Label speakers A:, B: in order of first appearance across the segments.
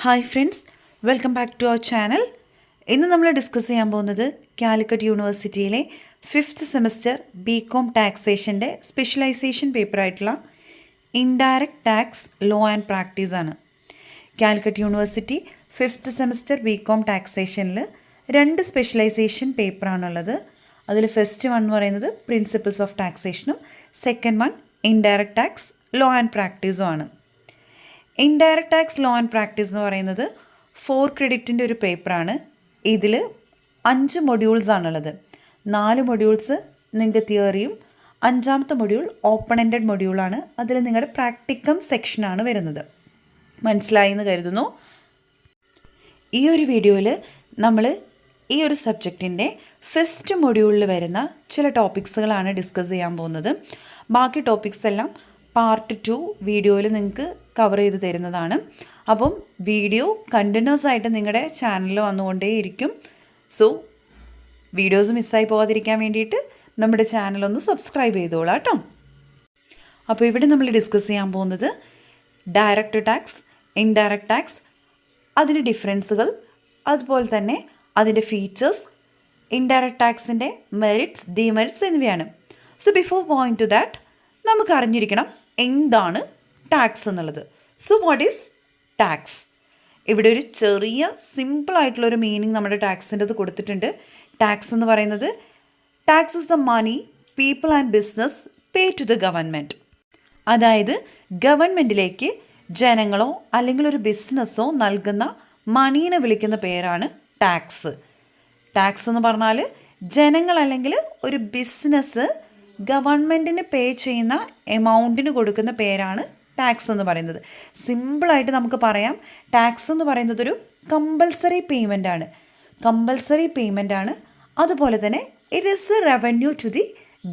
A: Hi friends, welcome back to our channel. ഇന്ന് നമ്മൾ discuss ചെയ്യാൻ പോകുന്നത് കാലിക്കറ്റ് യൂണിവേഴ്സിറ്റിയിലെ 5th സെമസ്റ്റർ ബികോം ടാക്സേഷൻ്റെ സ്പെഷ്യലൈസേഷൻ പേപ്പറായിട്ടുള്ള indirect tax law and practice ആണ്. Calicut university 5th semester BCom ടാക്സേഷനിൽ 2 സ്പെഷ്യലൈസേഷൻ പേപ്പറാണുള്ളത്. അതിൽ ഫസ്റ്റ് വൺ എന്ന് പറയുന്നത് പ്രിൻസിപ്പിൾസ് ഓഫ് ടാക്സേഷനും second one indirect tax law and പ്രാക്ടീസും ആണ്. Indirect tax law and practice എന്ന് പറയുന്നത് 4 ക്രെഡിറ്റിൻ്റെ ഒരു പേപ്പറാണ്. ഇതിൽ 5 മൊഡ്യൂൾസ് ആണുള്ളത്. 4 മൊഡ്യൂൾസ് നിങ്ങൾക്ക് തിയറിയും 5ാമത്തെ മൊഡ്യൂൾ ഓപ്പൺ എൻഡഡ് മൊഡ്യൂളാണ്. അതിൽ നിങ്ങളുടെ പ്രാക്ടിക്കം സെക്ഷനാണ് വരുന്നത്. മനസ്സിലായി എന്ന് കരുതുന്നു. ഈ ഒരു വീഡിയോയിൽ നമ്മൾ ഈ ഒരു സബ്ജക്റ്റിൻ്റെ ഫസ്റ്റ് മൊഡ്യൂളിൽ വരുന്ന ചില ടോപ്പിക്സുകളാണ് ഡിസ്കസ് ചെയ്യാൻ പോകുന്നത്. ബാക്കി ടോപ്പിക്സ് എല്ലാം പാർട്ട് 2 വീഡിയോയിൽ നിങ്ങൾക്ക് കവർ ചെയ്ത് തരുന്നതാണ്. അപ്പം വീഡിയോ കണ്ടിന്യൂസ് ആയിട്ട് നിങ്ങളുടെ ചാനലിൽ വന്നുകൊണ്ടേയിരിക്കും. സോ വീഡിയോസ് മിസ്സായി പോകാതിരിക്കാൻ വേണ്ടിയിട്ട് നമ്മുടെ ചാനലൊന്ന് സബ്സ്ക്രൈബ് ചെയ്തോളാം കേട്ടോ. അപ്പോൾ ഇവിടെ നമ്മൾ ഡിസ്കസ് ചെയ്യാൻ പോകുന്നത് ഡയറക്റ്റ് ടാക്സ്, ഇൻഡയറക്റ്റ് ടാക്സ്, അതിൻ്റെ ഡിഫറൻസുകൾ, അതുപോലെ തന്നെ അതിൻ്റെ ഫീച്ചേഴ്സ്, ഇൻഡയറക്റ്റ് ടാക്സിൻ്റെ മെറിറ്റ്സ്, ഡിമെറിറ്റ്സ് എന്നിവയാണ്. So before going to that നമുക്ക് അറിഞ്ഞിരിക്കണം എന്താണ് ടാക്സ് എന്നുള്ളത്. So what is tax? ഇവിടെ ഒരു ചെറിയ സിമ്പിളായിട്ടുള്ളൊരു മീനിങ് നമ്മുടെ ടാക്സിൻ്റെ അത് കൊടുത്തിട്ടുണ്ട്. ടാക്സ് എന്ന് പറയുന്നത് tax is the money people and business pay to the government. അതായത് ഗവൺമെൻറ്റിലേക്ക് ജനങ്ങളോ അല്ലെങ്കിൽ ഒരു ബിസിനസ്സോ നൽകുന്ന മണീനെ വിളിക്കുന്ന പേരാണ് ടാക്സ്. ടാക്സ് എന്ന് പറഞ്ഞാൽ ജനങ്ങൾ അല്ലെങ്കിൽ ഒരു ബിസിനസ് ഗവൺമെൻറ്റിന് പേ ചെയ്യുന്ന എമൗണ്ടിന് കൊടുക്കുന്ന പേരാണ് ടാക്സ് എന്ന് പറയുന്നത്. സിമ്പിളായിട്ട് നമുക്ക് പറയാം, ടാക്സ് എന്ന് പറയുന്നത് ഒരു കമ്പൽസറി പേയ്മെൻ്റ് ആണ്. കമ്പൽസറി പേയ്മെൻ്റ് ആണ്. അതുപോലെ തന്നെ it is a revenue to the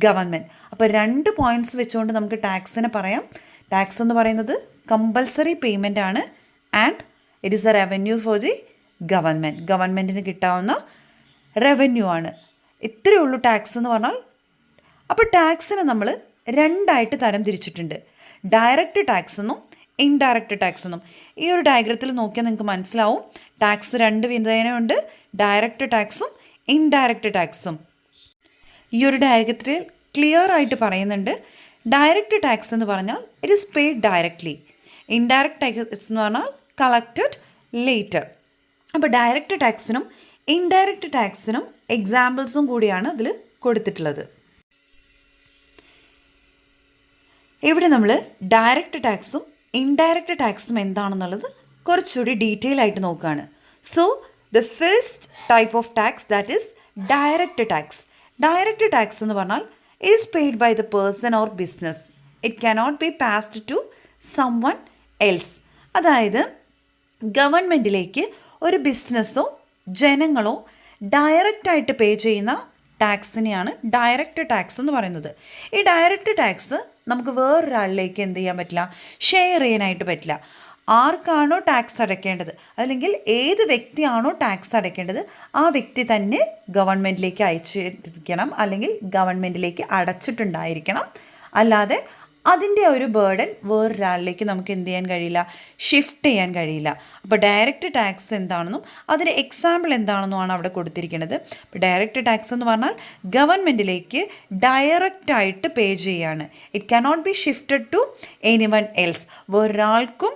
A: government. അപ്പോൾ 2 പോയിൻറ്റ്സ് വെച്ചുകൊണ്ട് നമുക്ക് ടാക്സിനെ പറയാം. ടാക്സ് എന്ന് പറയുന്നത് കമ്പൽസറി പേയ്മെൻ്റ് ആണ് and it is a revenue for the government. ഗവൺമെൻറ്റിന് കിട്ടാവുന്ന റവന്യൂ ആണ്. ഇത്രയേ ഉള്ളൂ ടാക്സ് എന്ന് പറഞ്ഞാൽ. അപ്പോൾ ടാക്സിനെ നമ്മൾ 2ആയിട്ട് തരം തിരിച്ചിട്ടുണ്ട്, ഡയറക്റ്റ് ടാക്സ് എന്നും ഇൻഡയറക്റ്റ് ടാക്സ് എന്നും. ഈ ഒരു ഡയഗ്രത്തിൽ നോക്കിയാൽ നിങ്ങൾക്ക് മനസ്സിലാവും ടാക്സ് 2 വിധേനയുണ്ട്, ഡയറക്റ്റ് ടാക്സും ഇൻഡയറക്റ്റ് ടാക്സും. ഈ ഒരു ഡയഗ്രത്തിൽ ക്ലിയർ ആയിട്ട് പറയുന്നുണ്ട്, ഡയറക്റ്റ് ടാക്സ് എന്ന് പറഞ്ഞാൽ it is paid directly, indirect tax എന്ന് പറഞ്ഞാൽ കളക്റ്റഡ് ലേറ്റർ. അപ്പോൾ ഡയറക്റ്റ് ടാക്സിനും ഇൻഡയറക്റ്റ് ടാക്സിനും എക്സാമ്പിൾസും കൂടിയാണ് അതിൽ കൊടുത്തിട്ടുള്ളത്. ഇവിടെ നമ്മൾ ഡയറക്റ്റ് ടാക്സും ഇൻഡയറക്റ്റ് ടാക്സും എന്താണെന്നുള്ളത് കുറച്ചുകൂടി ഡീറ്റെയിൽ ആയിട്ട് നോക്കുകയാണ്. So the first type of tax that is direct tax. Direct tax എന്ന് പറഞ്ഞാൽ it is paid by the person or business. It cannot be passed to someone else. അതായത് ഗവൺമെൻറ്റിലേക്ക് ഒരു ബിസിനസ്സോ ജനങ്ങളോ ഡയറക്റ്റായിട്ട് പേ ചെയ്യുന്ന ടാക്സിനെയാണ് ഡയറക്റ്റ് ടാക്സ് എന്ന് പറയുന്നത്. ഈ ഡയറക്റ്റ് ടാക്സ് നമുക്ക് വേറൊരാളിലേക്ക് എന്ത് ചെയ്യാൻ പറ്റില്ല, ഷെയർ ചെയ്യാനായിട്ട് പറ്റില്ല. ആർക്കാണോ ടാക്സ് അടയ്ക്കേണ്ടത് അല്ലെങ്കിൽ ഏത് വ്യക്തിയാണോ ടാക്സ് അടയ്ക്കേണ്ടത് ആ വ്യക്തി തന്നെ ഗവൺമെൻറ്റിലേക്ക് അയച്ചിരിക്കണം അല്ലെങ്കിൽ ഗവൺമെൻറ്റിലേക്ക് അടച്ചിട്ടുണ്ടായിരിക്കണം. അല്ലാതെ അതിൻ്റെ ഒരു ബേർഡൻ വേറൊരാളിലേക്ക് നമുക്ക് എന്ത് ചെയ്യാൻ കഴിയില്ല, ഷിഫ്റ്റ് ചെയ്യാൻ കഴിയില്ല. അപ്പോൾ ഡയറക്റ്റ് ടാക്സ് എന്താണെന്നും അതിൻ്റെ എക്സാമ്പിൾ എന്താണെന്നുമാണ് അവിടെ കൊടുത്തിരിക്കുന്നത്. അപ്പോൾ ഡയറക്റ്റ് ടാക്സ് എന്ന് പറഞ്ഞാൽ ഗവൺമെൻറ്റിലേക്ക് ഡയറക്റ്റായിട്ട് പേ ചെയ്യാണ്. It cannot be shifted to anyone else. വേറൊരാൾക്കും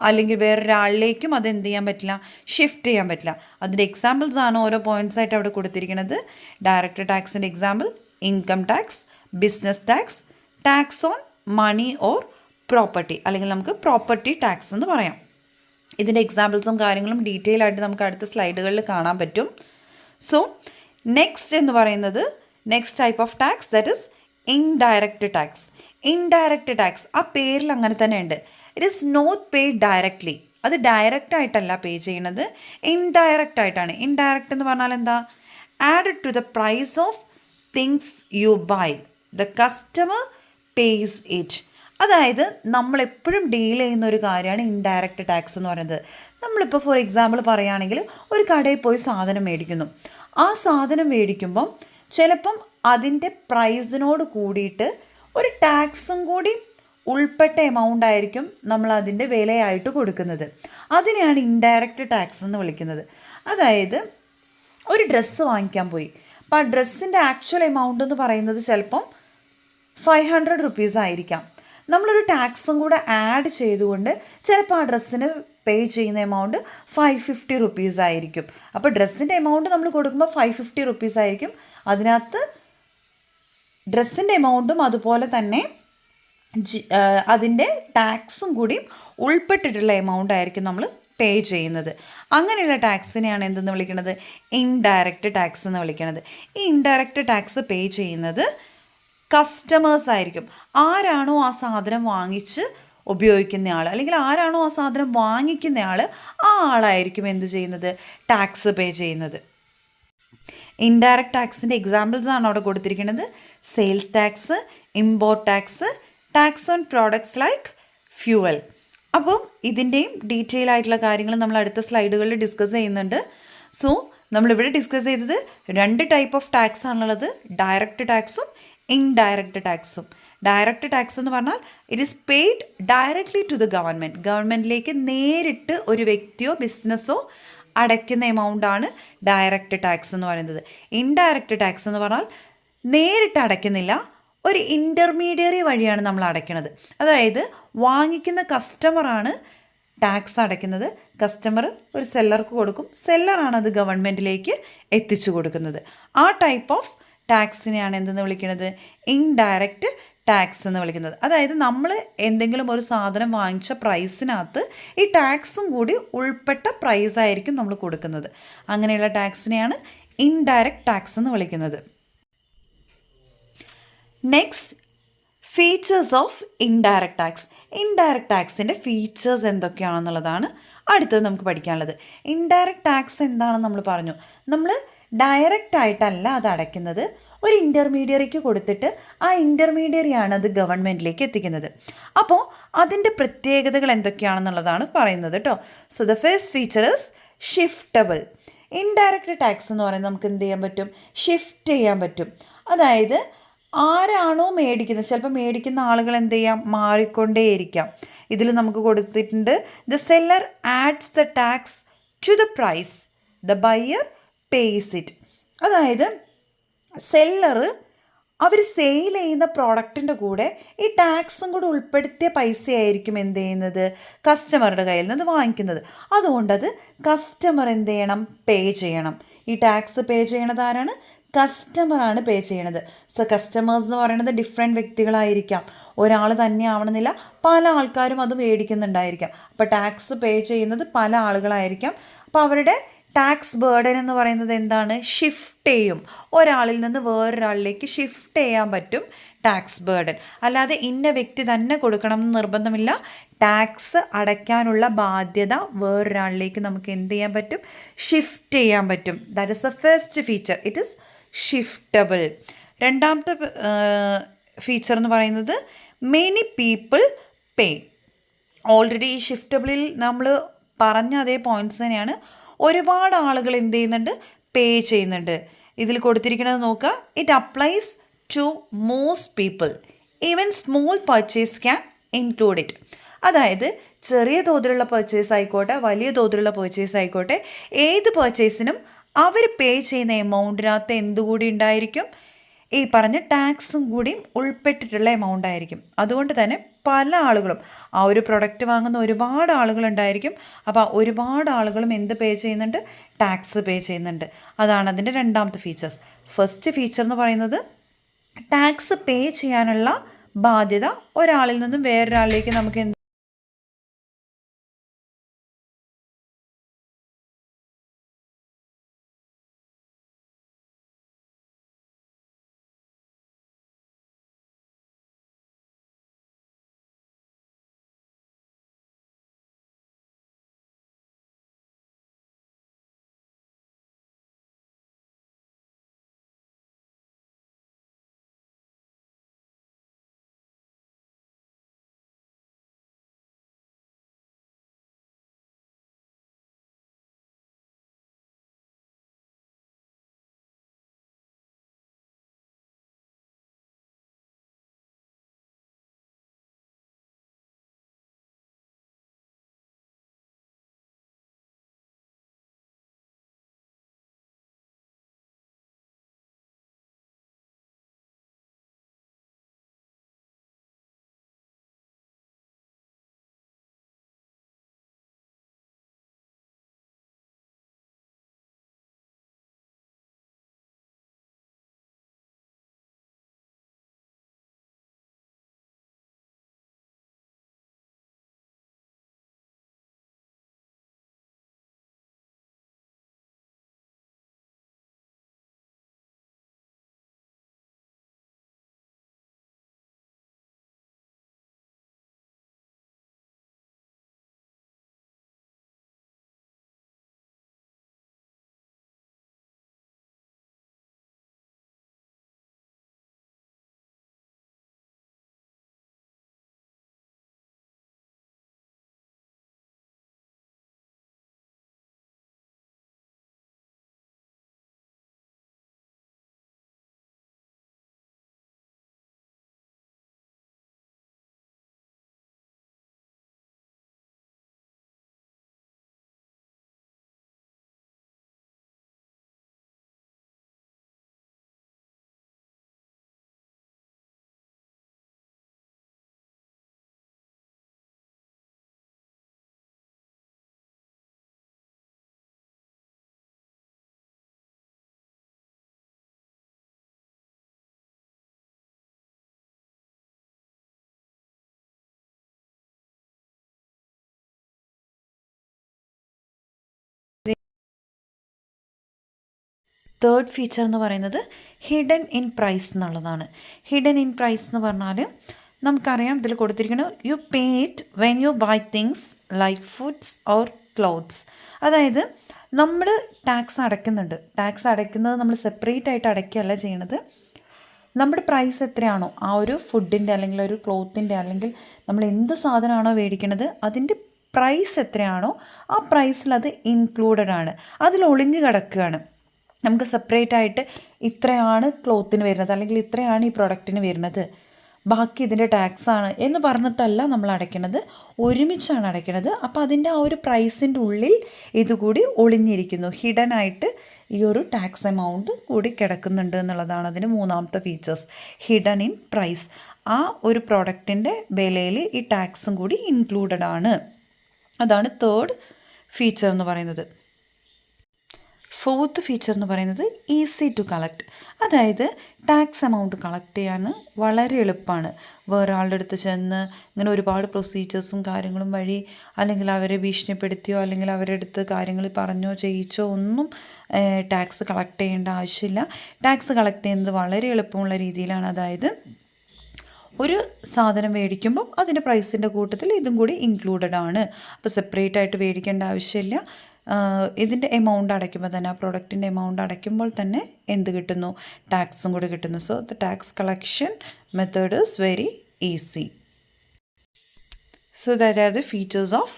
A: അല്ലെങ്കിൽ വേറൊരാളിലേക്കും അത് എന്ത് ചെയ്യാൻ പറ്റില്ല, ഷിഫ്റ്റ് ചെയ്യാൻ പറ്റില്ല. അതിൻ്റെ എക്സാമ്പിൾസ് ആണ് ഓരോ പോയിൻറ്റ്സ് ആയിട്ട് അവിടെ കൊടുത്തിരിക്കുന്നത്. ഡയറക്റ്റ് ടാക്സിൻ്റെ example income tax, business tax, tax on money or property, അല്ലെങ്കിൽ നമുക്ക് പ്രോപ്പർട്ടി ടാക്സ് എന്ന് പറയാം. ഇതിൻ്റെ എക്സാമ്പിൾസും കാര്യങ്ങളും ഡീറ്റെയിൽ ആയിട്ട് നമുക്ക് അടുത്ത സ്ലൈഡുകളിൽ കാണാൻ പറ്റും. സോ നെക്സ്റ്റ് എന്ന് പറയുന്നത് next type of tax that is indirect tax. Indirect tax ആ പേരിൽ അങ്ങനെ തന്നെ ഉണ്ട്. It is not paid directly. അത് ഡയറക്റ്റ് ആയിട്ടല്ല പേ ചെയ്യുന്നത്, ഇൻഡയറക്റ്റ് ആയിട്ടാണ്. ഇൻഡയറക്റ്റ് എന്ന് പറഞ്ഞാൽ എന്താ, added to the price of things you buy the customer pays it. അതായത് നമ്മളെപ്പോഴും ഡീൽ ചെയ്യുന്ന ഒരു കാര്യമാണ് ഇൻഡയറക്റ്റ് ടാക്സ് എന്ന് പറയുന്നത്. നമ്മളിപ്പോൾ ഫോർ എക്സാമ്പിൾ പറയുകയാണെങ്കിൽ ഒരു കടയിൽ പോയി സാധനം മേടിക്കുന്നു. ആ സാധനം മേടിക്കുമ്പം ചിലപ്പം അതിൻ്റെ പ്രൈസിനോട് കൂടിയിട്ട് ഒരു ടാക്സും കൂടി ഉൾപ്പെട്ട എമൗണ്ട് ആയിരിക്കും നമ്മൾ അതിൻ്റെ വിലയായിട്ട് കൊടുക്കുന്നത്. അതിനെയാണ് ഇൻഡയറക്റ്റ് ടാക്സ് എന്ന് വിളിക്കുന്നത്. അതായത് ഒരു ഡ്രസ്സ് വാങ്ങിക്കാൻ പോയി, അപ്പോൾ ആ ഡ്രസ്സിൻ്റെ ആക്ച്വൽ എമൗണ്ട് എന്ന് പറയുന്നത് ചിലപ്പം 500 റുപ്പീസ് ആയിരിക്കാം. നമ്മളൊരു ടാക്സും കൂടെ ആഡ് ചെയ്തുകൊണ്ട് ചിലപ്പോൾ ആ ഡ്രസ്സിന് പേ ചെയ്യുന്ന എമൗണ്ട് 550 റുപ്പീസ് ആയിരിക്കും. അപ്പോൾ ഡ്രസ്സിൻ്റെ എമൗണ്ട് നമ്മൾ കൊടുക്കുമ്പോൾ 550 റുപ്പീസ് ആയിരിക്കും. അതിനകത്ത് ഡ്രസ്സിൻ്റെ എമൗണ്ടും അതുപോലെ തന്നെ അതിൻ്റെ ടാക്സും കൂടി ഉൾപ്പെട്ടിട്ടുള്ള എമൗണ്ട് ആയിരിക്കും നമ്മൾ പേ ചെയ്യുന്നത്. അങ്ങനെയുള്ള ടാക്സിനെയാണ് എന്തെന്ന് വിളിക്കുന്നത്? ഇൻഡയറക്റ്റ് ടാക്സ് എന്ന് വിളിക്കുന്നത്. ഈ ഇൻഡയറക്റ്റ് ടാക്സ് പേ ചെയ്യുന്നത് കസ്റ്റമേഴ്സ് ആയിരിക്കും. ആരാണോ ആ സാധനം വാങ്ങിച്ച് ഉപയോഗിക്കുന്ന ആൾ, അല്ലെങ്കിൽ ആരാണോ ആ സാധനം വാങ്ങിക്കുന്ന ആൾ, ആ ആളായിരിക്കും എന്ത് ചെയ്യുന്നത്? ടാക്സ് പേ ചെയ്യുന്നത്. ഇൻഡയറക്റ്റ് ടാക്സിൻ്റെ എക്സാമ്പിൾസ് ആണ് അവിടെ കൊടുത്തിരിക്കുന്നത്. Sales tax, import tax, tax on products like fuel. അപ്പം ഇതിൻ്റെയും ഡീറ്റെയിൽ ആയിട്ടുള്ള കാര്യങ്ങൾ നമ്മൾ അടുത്ത സ്ലൈഡുകളിൽ ഡിസ്കസ് ചെയ്യുന്നുണ്ട്. സോ നമ്മളിവിടെ ഡിസ്കസ് ചെയ്തത് 2 ടൈപ്പ് ഓഫ് ടാക്സ് ആണുള്ളത്, ഡയറക്റ്റ് ടാക്സും ഇൻഡയറക്റ്റ് ടാക്സും. ഡയറക്റ്റ് ടാക്സ് എന്ന് പറഞ്ഞാൽ it is paid directly to the government. ഗവൺമെൻറ്റിലേക്ക് നേരിട്ട് ഒരു വ്യക്തിയോ ബിസിനസ്സോ അടയ്ക്കുന്ന എമൗണ്ടാണ് ഡയറക്റ്റ് ടാക്സ് എന്ന് പറയുന്നത്. ഇൻഡയറക്റ്റ് ടാക്സ് എന്ന് പറഞ്ഞാൽ നേരിട്ട് അടയ്ക്കുന്നില്ല, ഒരു ഇൻ്റർമീഡിയറി വഴിയാണ് നമ്മൾ അടയ്ക്കുന്നത്. അതായത് വാങ്ങിക്കുന്ന കസ്റ്റമറാണ് ടാക്സ് അടയ്ക്കുന്നത്. കസ്റ്റമർ ഒരു സെല്ലർക്ക് കൊടുക്കും, സെല്ലറാണ് അത് ഗവൺമെൻറ്റിലേക്ക് എത്തിച്ചു കൊടുക്കുന്നത്. ആ ടൈപ്പ് ഓഫ് ടാക്സിനെയാണ് എന്തെന്ന് വിളിക്കുന്നത്? ഇൻഡയറക്റ്റ് ടാക്സ് എന്ന് വിളിക്കുന്നത്. അതായത് നമ്മൾ എന്തെങ്കിലും ഒരു സാധനം വാങ്ങിച്ച പ്രൈസിനകത്ത് ഈ ടാക്സും കൂടി ഉൾപ്പെട്ട പ്രൈസായിരിക്കും നമ്മൾ കൊടുക്കുന്നത്. അങ്ങനെയുള്ള ടാക്സിനെയാണ് ഇൻഡയറക്റ്റ് ടാക്സ് എന്ന് വിളിക്കുന്നത്. Next, features of indirect tax. Indirect ടാക്സിൻ്റെ ഫീച്ചേഴ്സ് എന്തൊക്കെയാണെന്നുള്ളതാണ് അടുത്തത് നമുക്ക് പഠിക്കാനുള്ളത്. ഇൻഡയറക്റ്റ് ടാക്സ് എന്താണെന്ന് നമ്മൾ പറഞ്ഞു. നമ്മൾ ഡയറക്റ്റ് ആയിട്ടല്ല അത് അടയ്ക്കുന്നത്, ഒരു ഇൻ്റർമീഡിയറിക്ക് കൊടുത്തിട്ട് ആ ഇൻ്റർമീഡിയറിയാണ് അത് ഗവൺമെൻറ്റിലേക്ക് എത്തിക്കുന്നത്. അപ്പോൾ അതിൻ്റെ പ്രത്യേകതകൾ എന്തൊക്കെയാണെന്നുള്ളതാണ് പറയുന്നത് കേട്ടോ. So the first feature is shiftable. Indirect tax എന്ന് പറയുന്നത് നമുക്ക് എന്ത് ചെയ്യാൻ പറ്റും? ഷിഫ്റ്റ് ചെയ്യാൻ പറ്റും. അതായത് ആരാണോ മേടിക്കുന്നത്, ചിലപ്പോൾ മേടിക്കുന്ന ആളുകൾ എന്ത് ചെയ്യാം? മാറിക്കൊണ്ടേയിരിക്കാം. ഇതിൽ നമുക്ക് കൊടുത്തിട്ടുണ്ട്, the seller adds the tax to the price, the buyer pays it. അതായത് സെല്ലർ അവർ സെയിൽ ചെയ്യുന്ന പ്രോഡക്റ്റിൻ്റെ കൂടെ ഈ ടാക്സും കൂടെ ഉൾപ്പെടുത്തിയ പൈസയായിരിക്കും എന്ത് ചെയ്യുന്നത്? കസ്റ്റമറുടെ കയ്യിൽ നിന്ന് വാങ്ങിക്കുന്നത്. അതുകൊണ്ടത് കസ്റ്റമർ എന്ത് ചെയ്യണം? പേ ചെയ്യണം. ഈ ടാക്സ് പേ ചെയ്യണത് ആരാണ്? കസ്റ്റമറാണ് പേ ചെയ്യണത്. സോ കസ്റ്റമേഴ്സ് എന്ന് പറയുന്നത് ഡിഫറെൻറ്റ് വ്യക്തികളായിരിക്കാം, ഒരാൾ തന്നെ ആവണമെന്നില്ല, പല ആൾക്കാരും അത് മേടിക്കുന്നുണ്ടായിരിക്കാം. അപ്പോൾ ടാക്സ് പേ ചെയ്യുന്നത് പല ആളുകളായിരിക്കാം. അപ്പോൾ അവരുടെ ടാക്സ് ബേർഡൻ എന്ന് പറയുന്നത് എന്താണ്? ഷിഫ്റ്റ് ചെയ്യും. ഒരാളിൽ നിന്ന് വേറൊരാളിലേക്ക് ഷിഫ്റ്റ് ചെയ്യാൻ പറ്റും ടാക്സ് ബേർഡൻ. അല്ലാതെ ഇന്ന വ്യക്തി തന്നെ കൊടുക്കണം എന്ന് നിർബന്ധമില്ല. ടാക്സ് അടയ്ക്കാനുള്ള ബാധ്യത വേറൊരാളിലേക്ക് നമുക്ക് എന്ത് ചെയ്യാൻ പറ്റും? ഷിഫ്റ്റ് ചെയ്യാൻ പറ്റും. That is the first feature, it is shiftable. രണ്ടാമത്തെ ഫീച്ചർ എന്ന് പറയുന്നത് മെനി പീപ്പിൾ പേ. ഓൾറെഡി ഈ ഷിഫ്റ്റബിളിൽ നമ്മൾ പറഞ്ഞ അതേ പോയിൻറ്റ്സ് തന്നെയാണ്. ഒരുപാട് ആളുകൾ എന്ത് ചെയ്യുന്നുണ്ട്? പേ ചെയ്യുന്നുണ്ട്. ഇതിൽ കൊടുത്തിരിക്കുന്നത് നോക്കുക, it applies to most people, even small purchase can include it. അതായത് ചെറിയ തോതിലുള്ള പർച്ചേസ് ആയിക്കോട്ടെ, വലിയ തോതിലുള്ള പർച്ചേസ് ആയിക്കോട്ടെ, ഏത് പർച്ചേസിനും അവർ പേ ചെയ്യുന്ന എമൗണ്ടിനകത്ത് എന്തുകൂടി ഉണ്ടായിരിക്കും? ഈ പറഞ്ഞ ടാക്സും കൂടിയും ഉൾപ്പെട്ടിട്ടുള്ള എമൗണ്ട് ആയിരിക്കും. അതുകൊണ്ട് തന്നെ പല ആളുകളും ആ ഒരു പ്രൊഡക്റ്റ് വാങ്ങുന്ന ഒരുപാട് ആളുകളുണ്ടായിരിക്കും. അപ്പോൾ ഒരുപാട് ആളുകളും എന്ത് പേ ചെയ്യുന്നുണ്ട്? ടാക്സ് പേ ചെയ്യുന്നുണ്ട്. അതാണ് അതിൻ്റെ രണ്ടാമത്തെ ഫീച്ചേഴ്സ്. ഫസ്റ്റ് ഫീച്ചർ എന്ന് പറയുന്നത് ടാക്സ് പേ ചെയ്യാനുള്ള ബാധ്യത ഒരാളിൽ നിന്നും വേറൊരാളിലേക്ക് നമുക്ക് തേർഡ് ഫീച്ചർ എന്ന് പറയുന്നത് ഹിഡൻ ഇൻ പ്രൈസ് എന്നുള്ളതാണ്. ഹിഡൻ ഇൻ പ്രൈസ് എന്ന് പറഞ്ഞാൽ നമുക്കറിയാം ഇതിൽ കൊടുത്തിരിക്കുന്നത് you pay it when you buy things like foods or clothes. അതായത് നമ്മൾ ടാക്സ് അടയ്ക്കുന്നുണ്ട്. ടാക്സ് അടയ്ക്കുന്നത് നമ്മൾ സെപ്പറേറ്റ് ആയിട്ട് അടയ്ക്കുകയല്ല ചെയ്യണത്. നമ്മുടെ പ്രൈസ് എത്രയാണോ ആ ഒരു ഫുഡിൻ്റെ അല്ലെങ്കിൽ ഒരു ക്ലോത്തിൻ്റെ അല്ലെങ്കിൽ നമ്മൾ എന്ത് സാധനമാണോ മേടിക്കണത് അതിൻ്റെ പ്രൈസ് എത്രയാണോ ആ പ്രൈസിൽ അത് ഇൻക്ലൂഡഡ് ആണ്, അതിൽ ഒളിഞ്ഞു കിടക്കുകയാണ്. നമുക്ക് സെപ്പറേറ്റ് ആയിട്ട് ഇത്രയാണ് ക്ലോത്തിന് വരുന്നത് അല്ലെങ്കിൽ ഇത്രയാണ് ഈ പ്രൊഡക്റ്റിന് വരുന്നത്, ബാക്കി ഇതിൻ്റെ ടാക്സാണ് എന്ന് പറഞ്ഞിട്ടല്ല നമ്മൾ അടയ്ക്കണത്, ഒരുമിച്ചാണ് അടയ്ക്കണത്. അപ്പോൾ അതിൻ്റെ ആ ഒരു പ്രൈസിൻ്റെ ഉള്ളിൽ ഇതുകൂടി ഒളിഞ്ഞിരിക്കുന്നു, ഹിഡൻ ആയിട്ട് ഈ ഒരു ടാക്സ് എമൗണ്ട് കൂടി കിടക്കുന്നുണ്ട് എന്നുള്ളതാണ് അതിന് മൂന്നാമത്തെ ഫീച്ചേഴ്സ്. ഹിഡൻ ഇൻ പ്രൈസ്, ആ ഒരു പ്രോഡക്റ്റിൻ്റെ വിലയിൽ ഈ ടാക്സും കൂടി ഇൻക്ലൂഡഡ് ആണ്. അതാണ് തേർഡ് ഫീച്ചർ എന്ന് പറയുന്നത്. ഫോർത്ത് ഫീച്ചർ എന്ന് പറയുന്നത് ഈസി ടു കളക്ട്. അതായത് ടാക്സ് എമൗണ്ട് കളക്ട് ചെയ്യാൻ വളരെ എളുപ്പമാണ്. വേറെ ആളുടെ അടുത്ത് ചെന്ന് ഇങ്ങനെ ഒരുപാട് പ്രൊസീജിയേഴ്സും കാര്യങ്ങളും വഴി അല്ലെങ്കിൽ അവരെ ഭീഷണിപ്പെടുത്തിയോ അല്ലെങ്കിൽ അവരുടെ അടുത്ത് കാര്യങ്ങൾ പറഞ്ഞോ ചെയ്യിച്ചോ ഒന്നും ടാക്സ് കളക്ട് ചെയ്യേണ്ട ആവശ്യമില്ല. ടാക്സ് കളക്ട് ചെയ്യുന്നത് വളരെ എളുപ്പമുള്ള രീതിയിലാണ്. അതായത് ഒരു സാധനം മേടിക്കുമ്പം അതിൻ്റെ പ്രൈസിൻ്റെ കൂട്ടത്തിൽ ഇതും കൂടി ഇൻക്ലൂഡഡ് ആണ്. അപ്പോൾ സെപ്പറേറ്റ് ആയിട്ട് മേടിക്കേണ്ട ആവശ്യമില്ല. ഇതിൻ്റെ എമൗണ്ട് അടയ്ക്കുമ്പോൾ തന്നെ ആ പ്രൊഡക്റ്റിൻ്റെ എമൗണ്ട് അടയ്ക്കുമ്പോൾ തന്നെ എന്ത് കിട്ടുന്നു, ടാക്സും കൂടി കിട്ടുന്നു. So the tax collection method is very easy. So that are the features of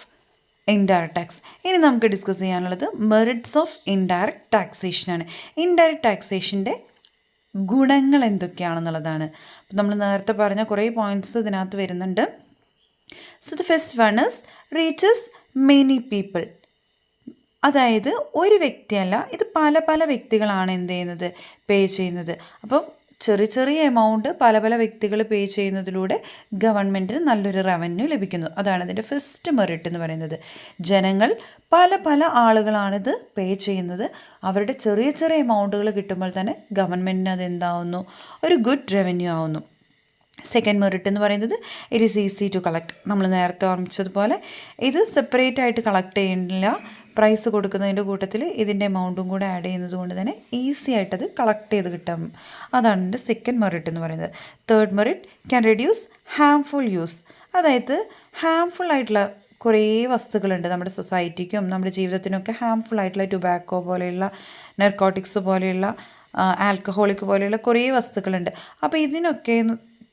A: indirect tax. ഇനി നമുക്ക് ഡിസ്കസ് ചെയ്യാനുള്ളത് മെറിറ്റ്സ് ഓഫ് ഇൻഡയറക്റ്റ് ടാക്സേഷനാണ്. ഇൻഡയറക്റ്റ് ടാക്സേഷൻ്റെ ഗുണങ്ങൾ എന്തൊക്കെയാണെന്നുള്ളതാണ്. അപ്പം നമ്മൾ നേരത്തെ പറഞ്ഞ കുറേ പോയിൻറ്റ്സ് ഇതിനകത്ത് വരുന്നുണ്ട്. So the first one is reaches many people. അതായത് ഒരു വ്യക്തിയല്ല, ഇത് പല പല വ്യക്തികളാണ് എന്ത് ചെയ്യുന്നത്, പേ ചെയ്യുന്നത്. അപ്പം ചെറിയ ചെറിയ എമൗണ്ട് പല പല വ്യക്തികൾ പേ ചെയ്യുന്നതിലൂടെ ഗവൺമെൻറ്റിന് നല്ലൊരു റവന്യൂ ലഭിക്കുന്നു. അതാണ് ഇതിൻ്റെ ഫസ്റ്റ് മെറിറ്റ് എന്ന് പറയുന്നത്. ജനങ്ങൾ പല പല ആളുകളാണിത് പേ ചെയ്യുന്നത്. അവരുടെ ചെറിയ ചെറിയ എമൗണ്ടുകൾ കിട്ടുമ്പോൾ തന്നെ ഗവൺമെൻറ്റിന് അതെന്താവുന്നു, ഒരു ഗുഡ് റവന്യൂ ആവുന്നു. സെക്കൻഡ് മെറിറ്റ് എന്ന് പറയുന്നത് it is easy to collect. നമ്മൾ നേരത്തെ ഓർമ്മിച്ചതുപോലെ ഇത് സെപ്പറേറ്റ് ആയിട്ട് കളക്ട് ചെയ്യുന്നില്ല. പ്രൈസ് കൊടുക്കുന്നതിൻ്റെ കൂട്ടത്തിൽ ഇതിൻ്റെ എമൗണ്ടും കൂടെ ആഡ് ചെയ്യുന്നത് കൊണ്ട് തന്നെ ഈസി ആയിട്ടത് കളക്ട് ചെയ്ത് കിട്ടും. അതാണ് എൻ്റെ സെക്കൻഡ് മെറിറ്റ് എന്ന് പറയുന്നത്. Third merit can reduce harmful use. അതായത് ഹാംഫുൾ ആയിട്ടുള്ള കുറേ വസ്തുക്കളുണ്ട് നമ്മുടെ സൊസൈറ്റിക്കും നമ്മുടെ ജീവിതത്തിനൊക്കെ ഹാംഫുൾ ആയിട്ടുള്ള ടുബാക്കോ പോലെയുള്ള നെർക്കോട്ടിക്സ് പോലെയുള്ള ആൽക്കഹോളിക് പോലെയുള്ള കുറേ വസ്തുക്കളുണ്ട്. അപ്പോൾ ഇതിനൊക്കെ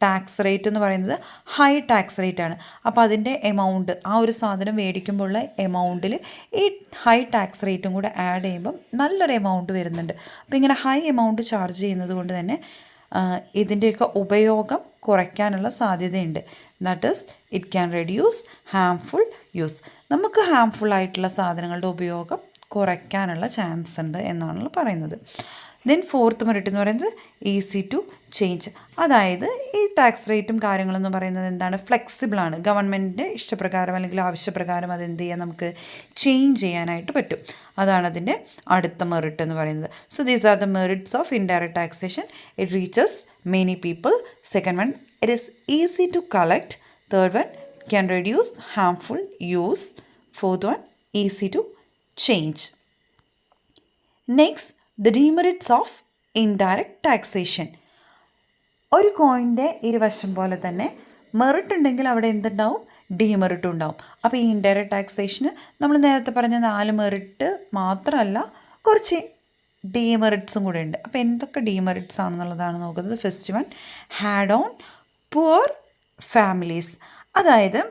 A: ടാക്സ് റേറ്റ് എന്ന് പറയുന്നത് ഹൈ ടാക്സ് റേറ്റ് ആണ്. അപ്പോൾ അതിൻ്റെ എമൗണ്ട് ആ ഒരു സാധനം മേടിക്കുമ്പോഴുള്ള എമൗണ്ടിൽ ഈ ഹൈ ടാക്സ് റേറ്റും കൂടെ ആഡ് ചെയ്യുമ്പം നല്ലൊരു എമൗണ്ട് വരുന്നുണ്ട്. അപ്പോൾ ഇങ്ങനെ ഹൈ എമൗണ്ട് ചാർജ് ചെയ്യുന്നത് കൊണ്ട് തന്നെ ഇതിൻ്റെയൊക്കെ ഉപയോഗം കുറയ്ക്കാനുള്ള സാധ്യതയുണ്ട്. That is it can reduce harmful use. നമുക്ക് ഹാംഫുൾ ആയിട്ടുള്ള സാധനങ്ങളുടെ ഉപയോഗം കുറയ്ക്കാനുള്ള ചാൻസ് ഉണ്ട് എന്നാണല്ലോ പറയുന്നത്. ദെൻ ഫോർത്ത് മെറിറ്റ് എന്ന് പറയുന്നത് ഈസി ടു ചേഞ്ച്. അതായത് ഈ ടാക്സ് റേറ്റും കാര്യങ്ങളെന്ന് പറയുന്നത് എന്താണ്, ഫ്ലെക്സിബിളാണ്. ഗവൺമെൻറ്റിൻ്റെ ഇഷ്ടപ്രകാരം അല്ലെങ്കിൽ ആവശ്യപ്രകാരം അത് എന്ത് ചെയ്യാൻ നമുക്ക് ചേഞ്ച് ചെയ്യാനായിട്ട് പറ്റും. അതാണ് അതിൻ്റെ അടുത്ത മെറിറ്റ് എന്ന് പറയുന്നത്. So these are the merits of indirect taxation. It reaches many people. Second one it is easy to collect. Third one can reduce harmful use. Fourth one easy to change. Next the demerits of indirect taxation. ഒരു കോയിൻ്റെ ഇരുവശം പോലെ തന്നെ merit ഉണ്ടെങ്കിൽ അവിടെ എന്തുണ്ടാവും, ഡിമെറിറ്റും ഉണ്ടാവും. അപ്പോൾ ഈ ഇൻഡയറക്റ്റ് ടാക്സേഷന് നമ്മൾ നേരത്തെ പറഞ്ഞ 4 മെറിറ്റ് മാത്രമല്ല കുറച്ച് ഡിമെറിറ്റ്സും കൂടെ ഉണ്ട്. അപ്പോൾ എന്തൊക്കെ ഡിമെറിറ്റ്സ് ആണെന്നുള്ളതാണ് നോക്കുന്നത്. First one had on poor families. അതായത്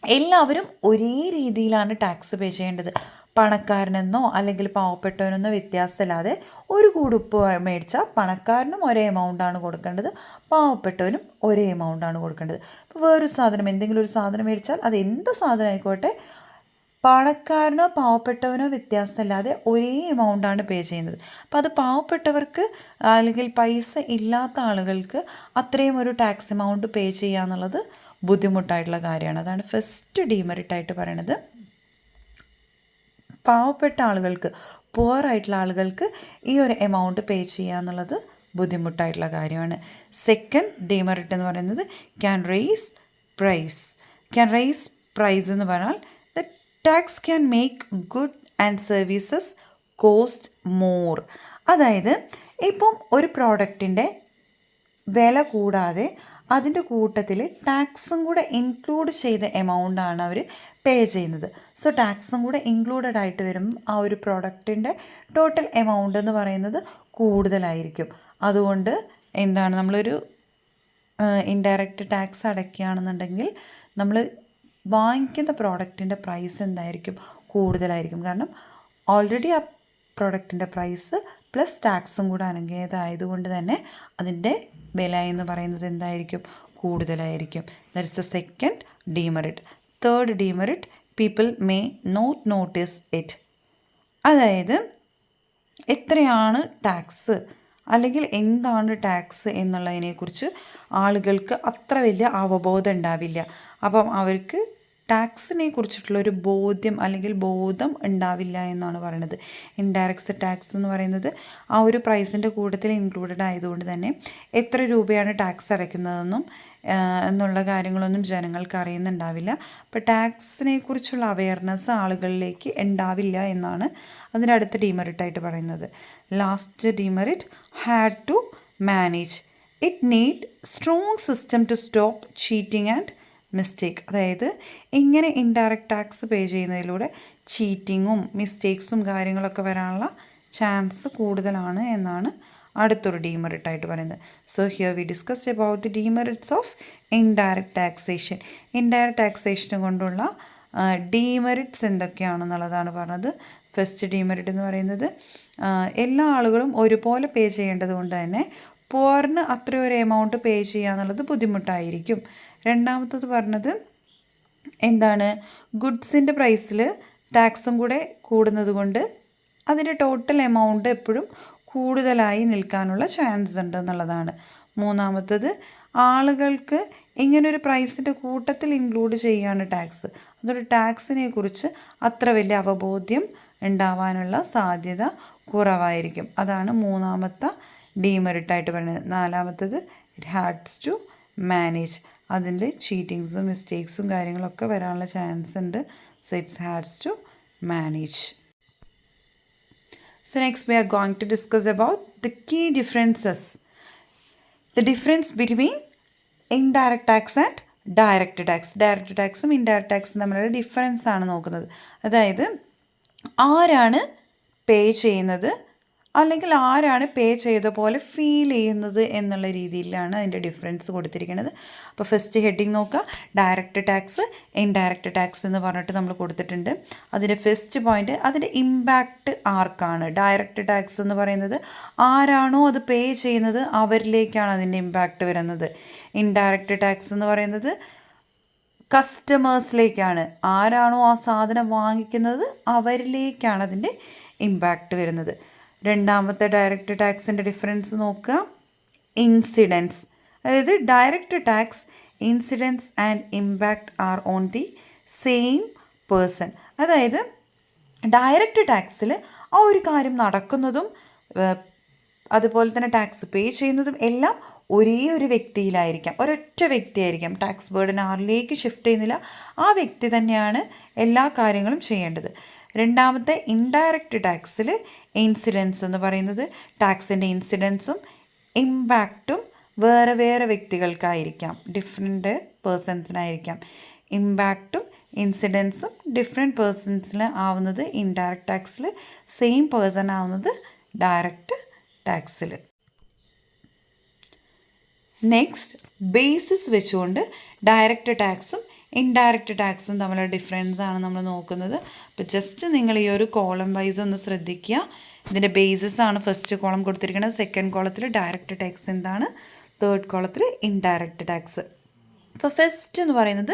A: എല്ലാവരും ഒരേ രീതിയിലാണ് ടാക്സ് പേ ചെയ്യേണ്ടത്. പണക്കാരനെന്നോ അല്ലെങ്കിൽ പാവപ്പെട്ടവനെന്നോ വ്യത്യാസമില്ലാതെ ഒരു കൂട് ഉപ്പ് മേടിച്ചാൽ പണക്കാരനും ഒരേ എമൗണ്ടാണ് കൊടുക്കേണ്ടത്, പാവപ്പെട്ടവനും ഒരേ എമൗണ്ടാണ് കൊടുക്കേണ്ടത്. ഇപ്പോൾ വേറൊരു സാധനം, എന്തെങ്കിലും ഒരു സാധനം മേടിച്ചാൽ അത് എന്ത് സാധനം ആയിക്കോട്ടെ, പണക്കാരനോ പാവപ്പെട്ടവനോ വ്യത്യാസമില്ലാതെ ഒരേ എമൗണ്ടാണ് പേ ചെയ്യുന്നത്. അപ്പോൾ അത് പാവപ്പെട്ടവർക്ക് അല്ലെങ്കിൽ പൈസ ഇല്ലാത്ത ആളുകൾക്ക് അത്രയും ഒരു ടാക്സ് എമൗണ്ട് പേ ചെയ്യുക എന്നുള്ളത് ബുദ്ധിമുട്ടായിട്ടുള്ള കാര്യമാണ്. അതാണ് ഫസ്റ്റ് ഡിമെറിറ്റായിട്ട് പറയണത്. പാവപ്പെട്ട ആളുകൾക്ക്, പുവർ ആയിട്ടുള്ള ആളുകൾക്ക് ഈ ഒരു എമൗണ്ട് പേ ചെയ്യുക എന്നുള്ളത് ബുദ്ധിമുട്ടായിട്ടുള്ള കാര്യമാണ്. സെക്കൻഡ് ഡിമെറിറ്റ് എന്ന് പറയുന്നത് can raise price. Can raise price എന്ന് പറഞ്ഞാൽ the tax can make good and services cost more. അതായത് ഇപ്പം ഒരു പ്രോഡക്റ്റിൻ്റെ വില കൂടാതെ അതിൻ്റെ കൂട്ടത്തിൽ ടാക്സും കൂടെ ഇൻക്ലൂഡ് ചെയ്ത എമൗണ്ടാണ് അവർ പേ ചെയ്യുന്നത്. സോ ടാക്സും കൂടെ ഇൻക്ലൂഡഡ് ആയിട്ട് വരുമ്പം ആ ഒരു പ്രോഡക്റ്റിൻ്റെ ടോട്ടൽ എമൗണ്ട് എന്ന് പറയുന്നത് കൂടുതലായിരിക്കും. അതുകൊണ്ട് എന്താണ്, നമ്മളൊരു ഇൻഡയറക്റ്റ് ടാക്സ് അടയ്ക്കുകയാണെന്നുണ്ടെങ്കിൽ നമ്മൾ വാങ്ങിക്കുന്ന പ്രോഡക്റ്റിൻ്റെ പ്രൈസ് എന്തായിരിക്കും, കൂടുതലായിരിക്കും. കാരണം ഓൾറെഡി ആ പ്രോഡക്റ്റിൻ്റെ പ്രൈസ് പ്ലസ് ടാക്സും കൂടെ അടങ്ങിയതായതുകൊണ്ട് തന്നെ അതിൻ്റെ വില എന്ന് പറയുന്നത് എന്തായിരിക്കും, കൂടുതലായിരിക്കും. That is a second demerit. Third demerit, people may not notice it. അതായത് എത്രയാണ് ടാക്സ് അല്ലെങ്കിൽ എന്താണ് ടാക്സ് എന്നുള്ളതിനെക്കുറിച്ച് ആളുകൾക്ക് അത്ര വലിയ അവബോധം ഉണ്ടാവില്ല. അപ്പം അവർക്ക് ടാക്സിനെ കുറിച്ചിട്ടുള്ളൊരു ബോധ്യം അല്ലെങ്കിൽ ബോധം ഉണ്ടാവില്ല എന്നാണ് പറയുന്നത്. ഇൻഡയറക്റ്റ് ടാക്സ് എന്ന് പറയുന്നത് ആ ഒരു പ്രൈസിൻ്റെ കൂട്ടത്തിൽ ഇൻക്ലൂഡഡ് ആയതുകൊണ്ട് തന്നെ എത്ര രൂപയാണ് ടാക്സ് അടയ്ക്കുന്നതെന്നും എന്നുള്ള കാര്യങ്ങളൊന്നും ജനങ്ങൾക്ക് അറിയുന്നുണ്ടാവില്ല. അപ്പോൾ ടാക്സിനെ കുറിച്ചുള്ള അവയർനെസ് ആളുകളിലേക്ക് ഉണ്ടാവില്ല എന്നാണ് അതിൻ്റെ അടുത്ത ഡീമെറിറ്റായിട്ട് പറയുന്നത്. Last demerit, hard to manage. It need strong system to stop cheating and mistake. അതായത് ഇങ്ങനെ ഇൻഡയറക്റ്റ് ടാക്സ് പേ ചെയ്യുന്നതിലൂടെ ചീറ്റിങ്ങും മിസ്റ്റേക്സും കാര്യങ്ങളൊക്കെ വരാനുള്ള ചാൻസ് കൂടുതലാണ് എന്നാണ് അടുത്തൊരു ഡീമെറിറ്റായിട്ട് പറയുന്നത്. So here we discussed about the demerits of indirect taxation. Indirect ടാക്സേഷനെ കൊണ്ടുള്ള ഡീമെറിറ്റ്സ് എന്തൊക്കെയാണെന്നുള്ളതാണ് പറഞ്ഞത്. ഫസ്റ്റ് ഡീമെറിറ്റ് എന്ന് പറയുന്നത് എല്ലാ ആളുകളും ഒരുപോലെ പേ ചെയ്യേണ്ടത് കൊണ്ട് തന്നെ പുവറിന് അത്രയൊരു എമൗണ്ട് പേ ചെയ്യുക എന്നുള്ളത് ബുദ്ധിമുട്ടായിരിക്കും. രണ്ടാമത്തത് പറഞ്ഞത് എന്താണ്, ഗുഡ്സിൻ്റെ പ്രൈസിൽ ടാക്സും കൂടെ കൂടുന്നത് കൊണ്ട് അതിൻ്റെ ടോട്ടൽ എമൗണ്ട് എപ്പോഴും കൂടുതലായി നിൽക്കാനുള്ള ചാൻസ് ഉണ്ട് എന്നുള്ളതാണ്. മൂന്നാമത്തത് ആളുകൾക്ക് ഇങ്ങനൊരു പ്രൈസിൻ്റെ കൂട്ടത്തിൽ ഇൻക്ലൂഡ് ചെയ്യുകയാണ് ടാക്സ്. അതൊരു ടാക്സിനെ കുറിച്ച് അത്ര വലിയ അവബോധ്യം ഉണ്ടാവാനുള്ള സാധ്യത കുറവായിരിക്കും. അതാണ് മൂന്നാമത്തെ ഡീമെറിറ്റായിട്ട് പറയുന്നത്. നാലാമത്തത് ഇറ്റ് ഹാഡ്സ് ടു മാനേജ്. അതിൽ ചീറ്റിങ്സും മിസ്റ്റേക്സും കാര്യങ്ങളൊക്കെ വരാനുള്ള ചാൻസ് ഉണ്ട്. സോ ഇറ്റ്സ് ഹാഡ്സ് to manage. So next we are going to discuss about the key differences. The difference between indirect tax and direct tax. Direct taxും indirect taxും തമ്മിലുള്ള ഡിഫറൻസ് ആണ് നോക്കുന്നത്. അതായത് ആരാണ് പേ ചെയ്യുന്നത് അല്ലെങ്കിൽ ആരാണ് പേ ചെയ്ത പോലെ ഫീൽ ചെയ്യുന്നത് എന്നുള്ള രീതിയിലാണ് അതിൻ്റെ ഡിഫറൻസ് കൊടുത്തിരിക്കുന്നത്. അപ്പോൾ ഫസ്റ്റ് ഹെഡിങ് നോക്കുക, ഡയറക്റ്റ് ടാക്സ്, ഇൻഡയറക്റ്റ് ടാക്സ് എന്ന് പറഞ്ഞിട്ട് നമ്മൾ കൊടുത്തിട്ടുണ്ട്. അതിൻ്റെ ഫസ്റ്റ് പോയിൻ്റ്, അതിൻ്റെ ഇമ്പാക്റ്റ് ആർക്കാണ്. ഡയറക്റ്റ് ടാക്സ് എന്ന് പറയുന്നത് ആരാണോ അത് പേ ചെയ്യുന്നത് അവരിലേക്കാണ് അതിൻ്റെ ഇമ്പാക്റ്റ് വരുന്നത്. ഇൻഡയറക്റ്റ് ടാക്സ് എന്ന് പറയുന്നത് കസ്റ്റമേഴ്സിലേക്കാണ്. ആരാണോ ആ സാധനം വാങ്ങിക്കുന്നത് അവരിലേക്കാണ് അതിൻ്റെ ഇമ്പാക്റ്റ് വരുന്നത്. രണ്ടാമത്തെ ഡയറക്റ്റ് ടാക്സിൻ്റെ ഡിഫറൻസ് നോക്കുക, ഇൻസിഡൻസ്. അതായത് direct tax incidents and impact R on the same person. അതായത് ഡയറക്റ്റ് ടാക്സിൽ ആ ഒരു കാര്യം നടക്കുന്നതും അതുപോലെ തന്നെ ടാക്സ് പേ ചെയ്യുന്നതും എല്ലാം ഒരേ ഒരു വ്യക്തിയിലായിരിക്കാം, ഒരൊറ്റ വ്യക്തിയായിരിക്കാം. ടാക്സ് ബേർഡൻ ആരിലേക്ക് ഷിഫ്റ്റ് ചെയ്യുന്നില്ല, ആ വ്യക്തി തന്നെയാണ് എല്ലാ കാര്യങ്ങളും ചെയ്യേണ്ടത്. രണ്ടാമത്തെ ഇൻഡയറക്റ്റ് ടാക്സിൽ ഇൻസിഡൻസ് എന്ന് പറയുന്നത് ടാക്സിൻ്റെ ഇൻസിഡൻസും ഇമ്പാക്റ്റും വേറെ വേറെ വ്യക്തികൾക്കായിരിക്കാം, ഡിഫറെൻറ്റ് പേഴ്സൺസിനായിരിക്കാം. ഇമ്പാക്റ്റും ഇൻസിഡൻസും ഡിഫറെൻറ്റ് പേഴ്സൺസിൽ ആവുന്നത് ഇൻഡയറക്റ്റ് ടാക്സിൽ, സെയിം പേഴ്സൺ ആവുന്നത് ഡയറക്റ്റ് ടാക്സിൽ. നെക്സ്റ്റ് ബേസിസ് വെച്ചുകൊണ്ട് ഡയറക്റ്റ് ടാക്സും ഇൻഡയറക്റ്റ് ടാക്സും തമ്മിലുള്ള ഡിഫറൻസ് ആണ് നമ്മൾ നോക്കുന്നത്. അപ്പോൾ ജസ്റ്റ് നിങ്ങൾ ഈ ഒരു കോളം വൈസ് ഒന്ന് ശ്രദ്ധിക്കുക. ഇതിൻ്റെ ബേസിസ് ആണ് ഫസ്റ്റ് കോളം കൊടുത്തിരിക്കുന്നത്. സെക്കൻഡ് കോളത്തിൽ ഡയറക്റ്റ് ടാക്സ് എന്താണ്, തേർഡ് കോളത്തിൽ ഇൻഡയറക്റ്റ് ടാക്സ്. അപ്പോൾ ഫസ്റ്റ് എന്ന് പറയുന്നത്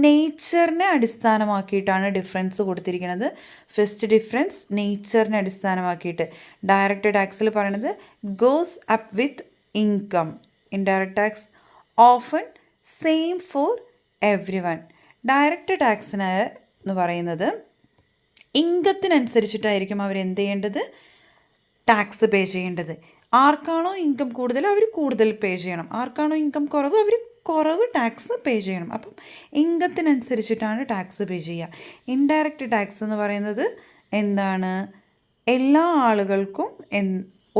A: നേച്ചറിനെ അടിസ്ഥാനമാക്കിയിട്ടാണ് ഡിഫറൻസ് കൊടുത്തിരിക്കുന്നത്. ഫസ്റ്റ് ഡിഫറൻസ് നേച്ചറിനെ അടിസ്ഥാനമാക്കിയിട്ട്. ഡയറക്റ്റ് ടാക്സിൽ പറയുന്നത് goes up with income. Indirect tax often same for everyone. Direct ടാക്സിന് എന്ന് പറയുന്നത് ഇൻകത്തിനനുസരിച്ചിട്ടായിരിക്കും അവർ എന്ത് ചെയ്യേണ്ടത്, ടാക്സ് പേ ചെയ്യേണ്ടത്. ആർക്കാണോ ഇൻകം കൂടുതൽ അവർ കൂടുതൽ പേ ചെയ്യണം, ആർക്കാണോ ഇൻകം കുറവ് അവർ കുറവ് ടാക്സ് പേ ചെയ്യണം. അപ്പം ഇൻകത്തിനനുസരിച്ചിട്ടാണ് ടാക്സ് പേ ചെയ്യുക. ഇൻഡയറക്റ്റ് ടാക്സ് എന്ന് പറയുന്നത് എന്താണ്, എല്ലാ ആളുകൾക്കും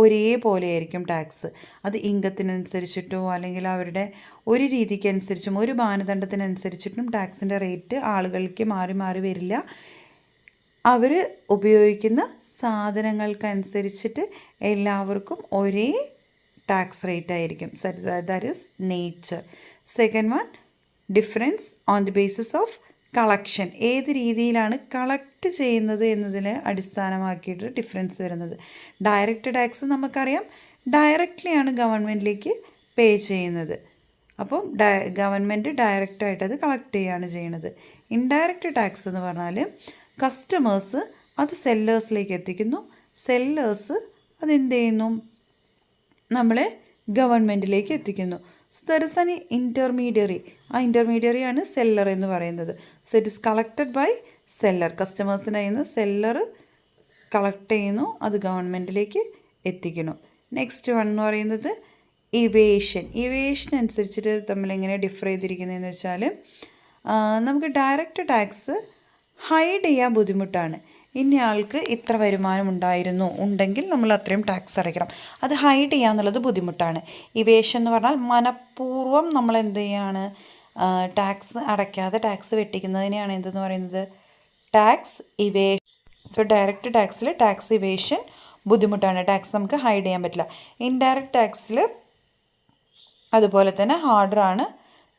A: ഒരേപോലെയായിരിക്കും ടാക്സ്. അത് ഇംഗത്തിനനുസരിച്ചിട്ടോ അല്ലെങ്കിൽ അവരുടെ ഒരു രീതിക്കനുസരിച്ചും ഒരു മാനദണ്ഡത്തിനനുസരിച്ചിട്ടും ടാക്സിൻ്റെ റേറ്റ് ആളുകൾക്ക് മാറി മാറി വരില്ല. അവർ ഉപയോഗിക്കുന്ന സാധനങ്ങൾക്കനുസരിച്ചിട്ട് എല്ലാവർക്കും ഒരേ ടാക്സ് റേറ്റ് ആയിരിക്കും. That is nature. Second one, difference on the basis of collection. ഏത് രീതിയിലാണ് കളക്ട് ചെയ്യുന്നത് എന്നതിനെ അടിസ്ഥാനമാക്കിയിട്ട് ഡിഫറൻസ് വരുന്നത്. ഡയറക്റ്റ് ടാക്സ് നമുക്കറിയാം, ഡയറക്റ്റ്ലിയാണ് ഗവൺമെൻറ്റിലേക്ക് പേ ചെയ്യുന്നത്. അപ്പം ഗവൺമെൻറ് ഡയറക്റ്റായിട്ട് അത് കളക്ട് ചെയ്യുകയാണ് ചെയ്യുന്നത്. ഇൻഡയറക്റ്റ് ടാക്സ് എന്ന് പറഞ്ഞാൽ കസ്റ്റമേഴ്സ് അത് സെല്ലേഴ്സിലേക്ക് എത്തിക്കുന്നു, സെല്ലേഴ്സ് അതെന്ത് ചെയ്യുന്നു, നമ്മളെ ഗവൺമെൻറ്റിലേക്ക് എത്തിക്കുന്നു. So there is an intermediary. ആ ഇൻ്റർമീഡിയറിയാണ് സെല്ലർ എന്ന് പറയുന്നത്. So it is collected by seller. കസ്റ്റമേഴ്സിൻ്റെ കയ്യിൽ നിന്ന് സെല്ലർ കളക്ട് ചെയ്യുന്നു, അത് ഗവൺമെൻറ്റിലേക്ക് എത്തിക്കുന്നു. നെക്സ്റ്റ് വൺ എന്ന് പറയുന്നത് ഇവേഷൻ. ഇവേഷൻ അനുസരിച്ചിട്ട് തമ്മിലെങ്ങനെ ഡിഫർ ചെയ്തിരിക്കുന്നതെന്ന് വെച്ചാൽ, നമുക്ക് ഡയറക്റ്റ് ടാക്സ് ഹൈഡ് ചെയ്യാൻ ബുദ്ധിമുട്ടാണ്. ഇന്നയാൾക്ക് ഇത്ര വരുമാനം ഉണ്ടെങ്കിൽ നമ്മൾ അത്രയും ടാക്സ് അടയ്ക്കണം. അത് ഹൈഡ് ചെയ്യുക എന്നുള്ളത് ബുദ്ധിമുട്ടാണ്. ഇവേഷൻ എന്ന് പറഞ്ഞാൽ മനഃപൂർവ്വം നമ്മൾ എന്ത് ചെയ്യാണ്, ടാക്സ് അടയ്ക്കാതെ ടാക്സ് വെട്ടിക്കുന്നതിനെയാണ് എന്തെന്ന് പറയുന്നത്, ടാക്സ് ഇവേഷൻ. സോ ഡയറക്റ്റ് ടാക്സിൽ ടാക്സ് ഇവേഷൻ ബുദ്ധിമുട്ടാണ്, ടാക്സ് നമുക്ക് ഹൈഡ് ചെയ്യാൻ പറ്റില്ല. ഇൻഡയറക്റ്റ് ടാക്സിൽ അതുപോലെ തന്നെ ഹാർഡറാണ്,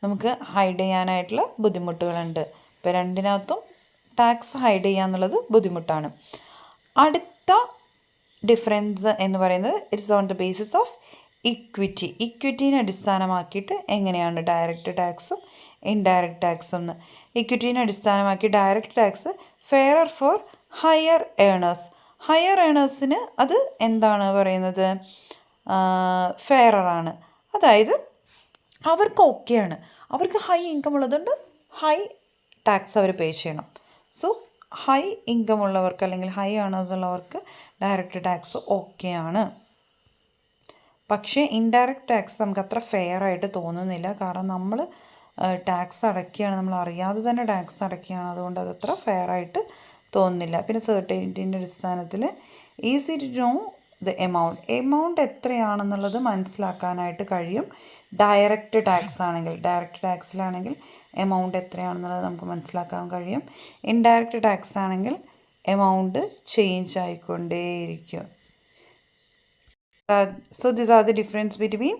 A: നമുക്ക് ഹൈഡ് ചെയ്യാനായിട്ടുള്ള ബുദ്ധിമുട്ടുകളുണ്ട്. ഇപ്പോൾ രണ്ടിനകത്തും ടാക്സ് ഹൈഡ് ചെയ്യുക എന്നുള്ളത് ബുദ്ധിമുട്ടാണ്. അടുത്ത ഡിഫറൻസ് എന്ന് പറയുന്നത് it's on the basis of equity. ഇക്വിറ്റീനെ അടിസ്ഥാനമാക്കിയിട്ട് എങ്ങനെയാണ് ഡയറക്റ്റ് ടാക്സും ഇൻഡയറക്റ്റ് ടാക്സും എന്ന്. ഇക്വിറ്റീനെ അടിസ്ഥാനമാക്കി direct tax fairer for higher earners. Higher ഏണേഴ്സിന് അത് എന്താണ് പറയുന്നത്, ഫെയറാണ്. അതായത് അവർക്ക് ഓക്കെയാണ്, അവർക്ക് ഹൈ ഇൻകം ഉള്ളതുകൊണ്ട് ഹൈ ടാക്സ് അവർ പേ ചെയ്യണം. സോ ഹൈ ഇൻകം ഉള്ളവർക്ക് അല്ലെങ്കിൽ ഹൈ ഏണേഴ്സ് ഉള്ളവർക്ക് ഡയറക്റ്റ് ടാക്സ് ഓക്കെയാണ്. പക്ഷേ ഇൻഡയറക്റ്റ് ടാക്സ് നമുക്ക് അത്ര ഫെയർ ആയിട്ട് തോന്നുന്നില്ല. കാരണം നമ്മൾ ടാക്സ് അടയ്ക്കുകയാണ്, നമ്മൾ അറിയാതെ തന്നെ ടാക്സ് അടയ്ക്കുകയാണ്, അതുകൊണ്ട് അതത്ര ഫെയർ ആയിട്ട് തോന്നുന്നില്ല. പിന്നെ സെർട്ടനിറ്റീൻ്റെ അടിസ്ഥാനത്തിൽ easy to know the amount എത്രയാണെന്നുള്ളത് മനസ്സിലാക്കാനായിട്ട് കഴിയും. ഡയറക്റ്റ് ടാക്സിലാണെങ്കിൽ എമൗണ്ട് എത്രയാണെന്നുള്ളത് നമുക്ക് മനസ്സിലാക്കാൻ കഴിയും. ഇൻഡയറക്റ്റ് ടാക്സ് ആണെങ്കിൽ എമൗണ്ട് ചേഞ്ച് ആയിക്കൊണ്ടേയിരിക്കും. So this are the difference between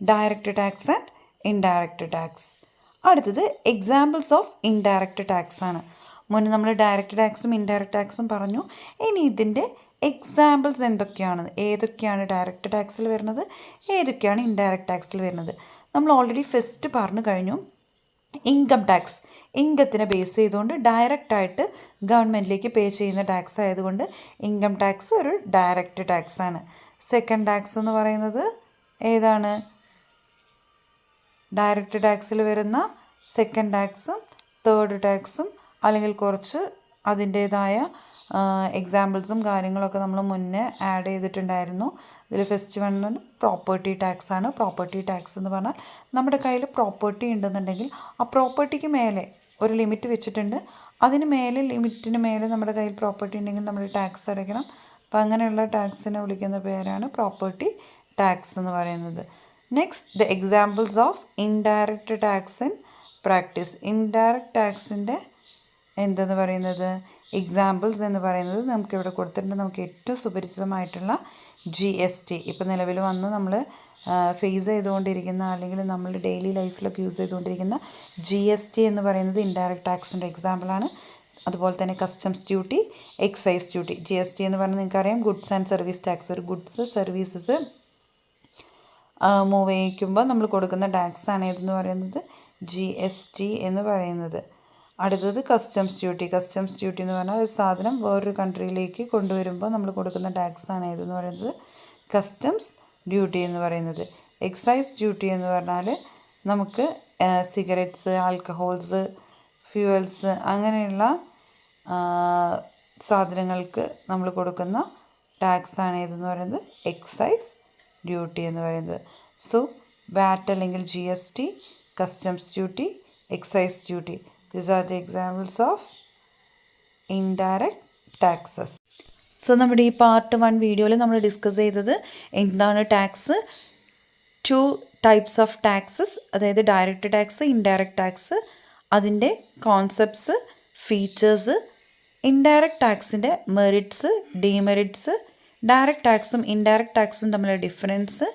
A: direct tax and indirect tax. അടുത്തത് എക്സാമ്പിൾസ് ഓഫ് ഇൻഡയറക്റ്റ് ടാക്സ് ആണ്. മുന്നേ നമ്മൾ ഡയറക്റ്റ് ടാക്സും ഇൻഡയറക്റ്റ് ടാക്സും പറഞ്ഞു. ഇനി ഇതിൻ്റെ എക്സാമ്പിൾസ് ഏതൊക്കെയാണ് ഡയറക്റ്റ് ടാക്സിൽ വരുന്നത്, ഏതൊക്കെയാണ് ഇൻഡയറക്റ്റ് ടാക്സിൽ വരുന്നത്. നമ്മൾ ഓൾറെഡി ഫസ്റ്റ് പറഞ്ഞു കഴിഞ്ഞു. ഇൻകം ടാക്സ് ഇൻകത്തിനെ ബേസ് ചെയ്തുകൊണ്ട് ഡയറക്റ്റായിട്ട് ഗവൺമെൻറ്റിലേക്ക് പേ ചെയ്യുന്ന ടാക്സ് ആയതുകൊണ്ട് ഇൻകം ടാക്സ് ഒരു ഡയറക്റ്റ് ടാക്സാണ്. സെക്കൻഡ് ടാക്സ് എന്ന് പറയുന്നത് ഏതാണ്, ഡയറക്റ്റ് ടാക്സിൽ വരുന്ന സെക്കൻഡ് ടാക്സും തേർഡ് ടാക്സും അല്ലെങ്കിൽ കുറച്ച് അതിൻ്റേതായ എക്സാമ്പിൾസും കാര്യങ്ങളൊക്കെ നമ്മൾ മുന്നേ ആഡ് ചെയ്തിട്ടുണ്ടായിരുന്നു. ഇതിൽ ഫസ്റ്റ് വൺ പ്രോപ്പർട്ടി ടാക്സ് ആണ്. പ്രോപ്പർട്ടി ടാക്സ് എന്ന് പറഞ്ഞാൽ നമ്മുടെ കയ്യിൽ പ്രോപ്പർട്ടി ഉണ്ടെന്നുണ്ടെങ്കിൽ ആ പ്രോപ്പർട്ടിക്ക് മേലെ ഒരു ലിമിറ്റ് വെച്ചിട്ടുണ്ട്, അതിന് മേലെ ലിമിറ്റിന് മേലെ നമ്മുടെ കയ്യിൽ പ്രോപ്പർട്ടി ഉണ്ടെങ്കിൽ നമ്മൾ ടാക്സ് അടയ്ക്കണം. അപ്പോൾ അങ്ങനെയുള്ള ടാക്സിനെ വിളിക്കുന്ന പേരാണ് പ്രോപ്പർട്ടി ടാക്സ് എന്ന് പറയുന്നത്. Next the examples of indirect tax in practice. Indirect ടാക്സിൻ്റെ എന്തെന്ന് പറയുന്നത്, എക്സാമ്പിൾസ് എന്ന് പറയുന്നത് നമുക്കിവിടെ കൊടുത്തിട്ടുണ്ട്. നമുക്ക് ഏറ്റവും സുപരിചിതമായിട്ടുള്ള GST, ഇപ്പോൾ നിലവിൽ വന്ന് നമ്മൾ ഫേസ് ചെയ്തുകൊണ്ടിരിക്കുന്ന അല്ലെങ്കിൽ നമ്മൾ ഡെയിലി ലൈഫിലൊക്കെ യൂസ് ചെയ്തുകൊണ്ടിരിക്കുന്ന GST എന്ന് പറയുന്നത് ഇൻഡയറക്റ്റ് ടാക്സിൻ്റെ എക്സാമ്പിളാണ്. അതുപോലെ തന്നെ customs duty, excise duty. GST എന്ന് പറഞ്ഞാൽ നിങ്ങൾക്കറിയാം ഗുഡ്സ് ആൻഡ് സർവീസ് ടാക്സ്. ഒരു ഗുഡ്സ് സർവീസസ് മൂവ് ചെയ്യിക്കുമ്പോൾ നമ്മൾ കൊടുക്കുന്ന ടാക്സ് ആണ് ഏതെന്ന് പറയുന്നത് GST എന്ന് പറയുന്നത്. അടുത്തത് കസ്റ്റംസ് ഡ്യൂട്ടി. കസ്റ്റംസ് ഡ്യൂട്ടി എന്ന് പറഞ്ഞാൽ ഒരു സാധനം വേറൊരു കൺട്രിയിലേക്ക് കൊണ്ടുവരുമ്പോൾ നമ്മൾ കൊടുക്കുന്ന ടാക്സ് ആണ് ഏതെന്ന് പറയുന്നത് കസ്റ്റംസ് ഡ്യൂട്ടി എന്ന് പറയുന്നത്. എക്സൈസ് ഡ്യൂട്ടി എന്ന് പറഞ്ഞാൽ നമുക്ക് സിഗരറ്റ്സ്, ആൽക്കഹോൾസ്, ഫ്യൂവൽസ് അങ്ങനെയുള്ള സാധനങ്ങൾക്ക് നമ്മൾ കൊടുക്കുന്ന ടാക്സ് ആണ് ഏതെന്ന് പറയുന്നത് എക്സൈസ് ഡ്യൂട്ടി എന്ന് പറയുന്നത്. സോ വാറ്റ് അല്ലെങ്കിൽ GST, customs duty, excise duty, these are the examples of indirect taxes. So നമ്മുടെ ഈ പാർട്ട് 1 വീഡിയോയിൽ നമ്മൾ ഡിസ്കസ് ചെയ്തത് എന്താണ് ടാക്സ്, 2 ടൈപ്സ് ഓഫ് ടാക്സസ്, അതായത് ഡയറക്റ്റ് ടാക്സ്, ഇൻഡയറക്റ്റ് ടാക്സ്, അതിൻ്റെ കോൺസെപ്റ്റ്സ്, ഫീച്ചേഴ്സ്, ഇൻഡയറക്റ്റ് ടാക്സിൻ്റെ മെറിറ്റ്സ്, ഡിമെറിറ്റ്സ്, ഡയറക്റ്റ് ടാക്സും ഇൻഡയറക്റ്റ് ടാക്സും തമ്മിലുള്ള ഡിഫറൻസ്,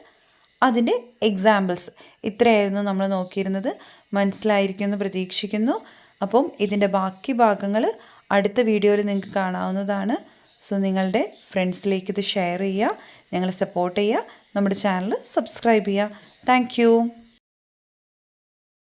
A: അതിൻ്റെ എക്സാമ്പിൾസ്. ഇത്രയായിരുന്നു നമ്മൾ നോക്കിയിരുന്നത്. മനസ്സിലായിരിക്കുമെന്ന് പ്രതീക്ഷിക്കുന്നു. അപ്പം ഇതിൻ്റെ ബാക്കി ഭാഗങ്ങൾ അടുത്ത വീഡിയോയിൽ നിങ്ങൾക്ക് കാണാവുന്നതാണ്. സോ നിങ്ങളുടെ ഫ്രണ്ട്സിലേക്ക് ഇത് ഷെയർ ചെയ്യുക, ഞങ്ങളെ സപ്പോർട്ട് ചെയ്യുക, നമ്മുടെ ചാനൽ സബ്സ്ക്രൈബ് ചെയ്യുക. താങ്ക്